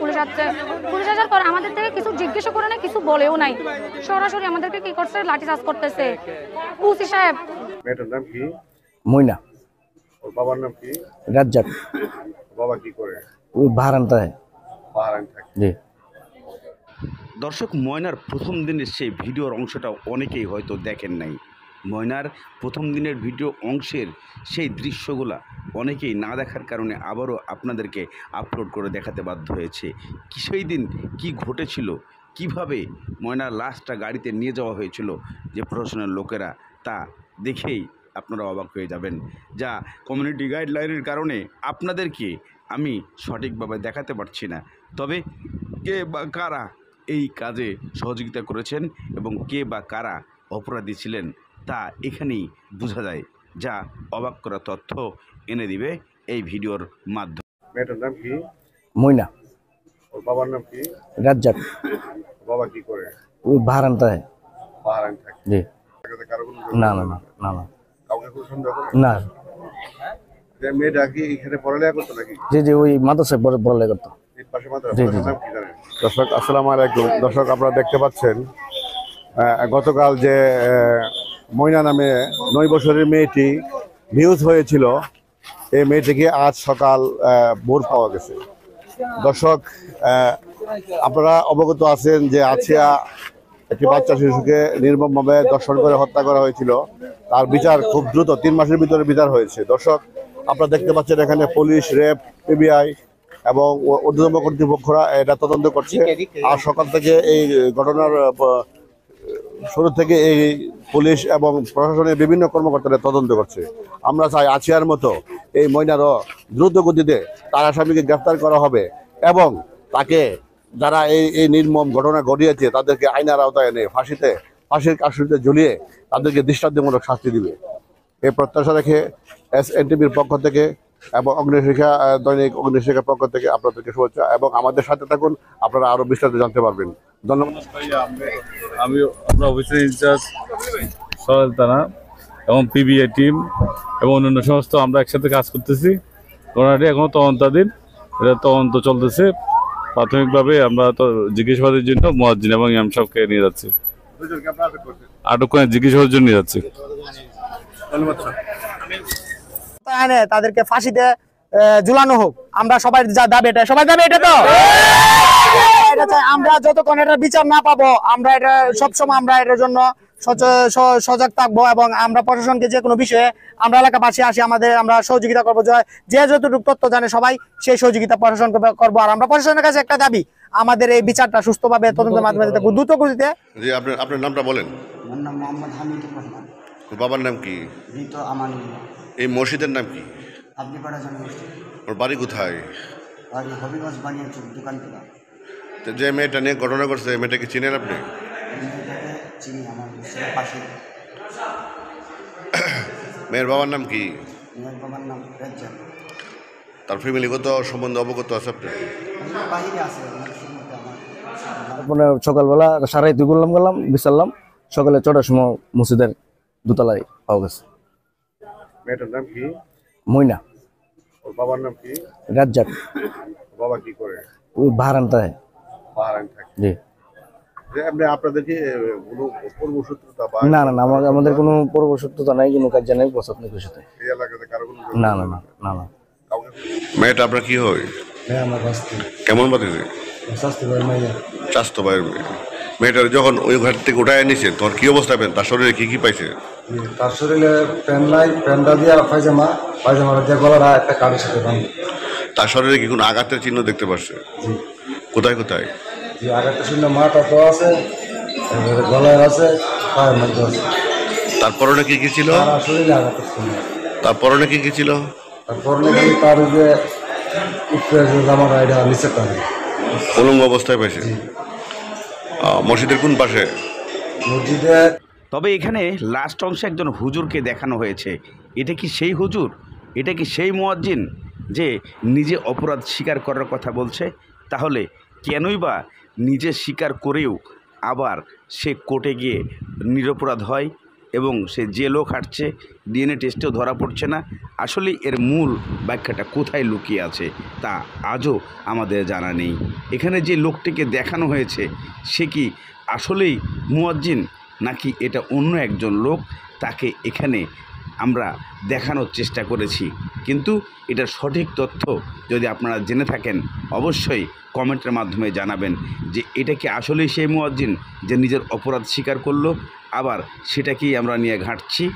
Police আসছে, police আসার পর আমাদের থেকে কিছু জিজ্ঞাসা করে না, কিছু বলেও নাই, সরাসরি আমাদেরকে কি করছে, লাঠিচার্জ করতেছে। ওসি সাহেব। মেয়েটার নাম কি? ময়না। ওর বাবার নাম কি? রাজ্জাক। বাবা কি করে? ওই বাহারান্তা হয়। বাহারাইন থাকে। জি। দর্শক, ময়নার প্রথম দিনের সেই ভিডিওর অংশটা অনেকেই হয়তো দেখেন নাই। ময়নার প্রথম দিনের ভিডিও অংশের সেই দৃশ্যগুলা অনেকেই না দেখার কারণে আবারও আপনাদেরকে আপলোড করে দেখাতে বাধ্য হয়েছে। কি সেই দিন কি ঘটেছিল, কিভাবে ময়নার লাশটা গাড়িতে নিয়ে যাওয়া হয়েছিল যে প্রশাসনের লোকেরা, তা দেখেই আপনারা অবাক হয়ে যাবেন। যা কমিউনিটি গাইডলাইনের কারণে আপনাদেরকে আমি সঠিকভাবে দেখাতে পারছি না। তবে কে বা কারা এই কাজে সহযোগিতা করেছেন এবং কে বা কারা অপরাধী ছিলেন তা এখানেই বোঝা যায়, যা অবাক করা তথ্য এনে দিবে এই ভিডিওর মাধ্যমে। মেয়েটার নাম কি? ময়না। ওর বাবার নাম কি? রাজ্জাক। বাবা কি করে? ওই বাহারান্তা হয়। বাহারাইন থাকে। জি। কারো কোনো না না না না না কাউকে কোনো সন্দেহ করে না। যে মেয়েটা কি এখানে পড়ালেখা করতো নাকি? জি জি, ওই মাদ্রাসায় পড়ালেখা করতো। এর পাশে মাদ্রাসা। জি, জি, নাম কি জানেন? দর্শক আসসালামু আলাইকুম। দর্শক আপনারা দেখতে পাচ্ছেন গতকাল যে ময়না নামে 9 বছরের মেয়েটি নিউজ হয়েছিল, এই মেয়েটিকে আজ সকাল ভোর পাওয়া গেছে। দর্শক আপনারা অবগত আছেন যে আছিয়া একটি বাচ্চা শিশুকে নির্মমভাবে ধর্ষণ করে হত্যা করা হয়েছিল। তার বিচার খুব দ্রুত 3 মাসের ভিতরে বিচার হয়েছে। দর্শক আপনারা দেখতে পাচ্ছেন এখানে পুলিশ, র্যাব, পিবিআই এবং ঊর্ধ্বতন কর্তৃপক্ষরা এটা তদন্ত করছে। আর সকাল থেকে এই ঘটনার শুরু থেকে এই পুলিশ এবং প্রশাসনের বিভিন্ন কর্মকর্তারা তদন্ত করছে। আমরা চাই আছিয়ার মতো এই ময়নারও দ্রুত গতিতে তার আসামিকে গ্রেফতার করা হবে এবং তাকে যারা এই নির্মম ঘটনা ঘটিয়েছে তাদেরকে আইনের আওতায় এনে ফাঁসির কাস্টডিতে ঝুলিয়ে তাদেরকে দৃষ্টান্তমূলক শাস্তি দিবে। এই প্রত্যাশা রেখে SNTVর পক্ষ থেকে এবং অগ্নিশিখা দৈনিক অগ্নিশিখার পক্ষ থেকে আপনাদেরকে শুভেচ্ছা এবং আমাদের সাথে থাকুন, আপনারা আরো বিস্তারিত জানতে পারবেন। ধন্যবাদ। আমি আপনার অফিসের ইনচার্জ সহেল থানা এবং পিবিআই টিম এবং অন্যান্য সমস্ত আমরা একসাথে কাজ করতেছি। ঘটনাটি এখনো তদন্তাধীন, এটা তদন্ত চলতেছে। প্রাথমিকভাবে আমরা তো জিজ্ঞাসাবাদের জন্য মুয়াজ্জিন এবং ইমাম সাহেবকে নিয়ে যাচ্ছি, আটক করে জিজ্ঞাসাবাদের জন্য নিয়ে যাচ্ছি। তাদেরকে ফাঁসিতে ঝুলানো হোক, আমরা সবাই যা দাবি এটা, সবাই দাবি এটা তো আমরা যতক্ষণ এটা বিচার না পাবো আমরা এটা সবসময় আমরা এটার জন্য সজাগ থাকবো এবং আমরা প্রশাসনকে যে কোনো বিষয়ে আমরা এলাকাবাসী আসি আমরা সহযোগিতা করবো, যে যতটুকু তথ্য জানে সবাই সেই সহযোগিতা প্রশাসন করবো। আর আমরা প্রশাসনের কাছে একটা দাবি, আমাদের এই বিচারটা সুস্থভাবে তদন্তের মাধ্যমে দ্রুত গতিতে। জি, আপনার নামটা বলেন। আমার নাম মোহাম্মদ হামিদুর রহমান। বাবার নাম কি? মৃত আমানুল্লাহ। এই মসজিদের নাম কি? আপনি পাড়া জানেন? ওর বাড়ি কোথায়? আর হবিগঞ্জ বানিয়েছে দোকানপাড়া। যে মেয়েটা নিয়ে ঘটনা করছে, মেয়েটাকে চিনেন আপনি? মেয়েটাকে চিনি, আমার পাশে। মেয়ের বাবার নাম কি? মেয়ের বাবার নাম রাজ্জাক। তার ফ্যামিলিগত সম্বন্ধে অবগত আছে আপনি? বাহিরে আছে তারপরে সকালবেলা সারাইতে গেলাম বিচারলাম, সকালে 6টার সময় মসজিদের দোতলায় পাওয়া গেছে। মেয়েটার নাম কি? ময়না। ওর বাবার নাম কি? রাজ্জাক। বাবা কি করে? ওই বাহারান্তা হয়। বাহারাইন থাকে। জি। আপনাদেরকে কোনো পূর্বশত্রুতা বা না না না, আমাদের কোনো পূর্বশত্রুতা নাই, কোনো কাজ নাই আপনাদের সাথে। এই এলাকাতে কারো কোনো না না না না না। মেয়েটা আপনার কি হয়? কেমন বাতিছে? স্বাস্থ্য ভাইয়ের মেয়ে। মেয়েটার যখন ওই ঘর থেকে উঠায় নিয়েছে তখন কি অবস্থা পেন? তার শরীরে কি কি পাইছে? তার শরীরে প্যান্ট নাই, প্যান্টটা দিয়া পায়জামাটা দিয়ে গলাটা একটা কাঠের সাথে বাঁধে। তার শরীরে কি কোনো আঘাতের চিহ্ন দেখতে পাচ্ছে? কোথায় কোথায়? যে আঘাতের চিহ্ন মাথা তো আছে, গলায় আছে, পায়ের মধ্যে আছে। তার পরনে কি কি ছিল? শরীরে আঘাতের চিহ্ন। তার পরনে কি কি ছিল? তার পরনে তার যে জামাটা এটা নিচে করে উলঙ্গ অবস্থায় পাইছে। মসজিদের কোন পাশে? মসজিদের। তবে এখানে লাস্ট অংশে একজন হুজুরকে দেখানো হয়েছে। এটা কি সেই হুজুর? এটা কি সেই মুয়াজ্জিন যে নিজে অপরাধ স্বীকার করার কথা বলছে? তাহলে কেনই বা নিজে স্বীকার করেও আবার সে কোর্টে গিয়ে নিরপরাধ হয়? এবং সে জেলও খাটছে, ডিএনএ টেস্টেও ধরা পড়ছে না। আসলে এর মূল ব্যাখ্যাটা কোথায় লুকিয়ে আছে তা আজও আমাদের জানা নেই। এখানে যে লোকটিকে দেখানো হয়েছে সে কি আসলেই মুয়াজ্জিন নাকি এটা অন্য একজন লোক, তাকে এখানে আমরা দেখানোর চেষ্টা করেছি। কিন্তু এটার সঠিক তথ্য যদি আপনারা জেনে থাকেন অবশ্যই কমেন্টের মাধ্যমে জানাবেন যে এটা কি আসলেই সেই মুয়াজ্জিন যে নিজের অপরাধ স্বীকার করলো, আবার সেটাকেই আমরা নিয়ে ঘাঁটছি।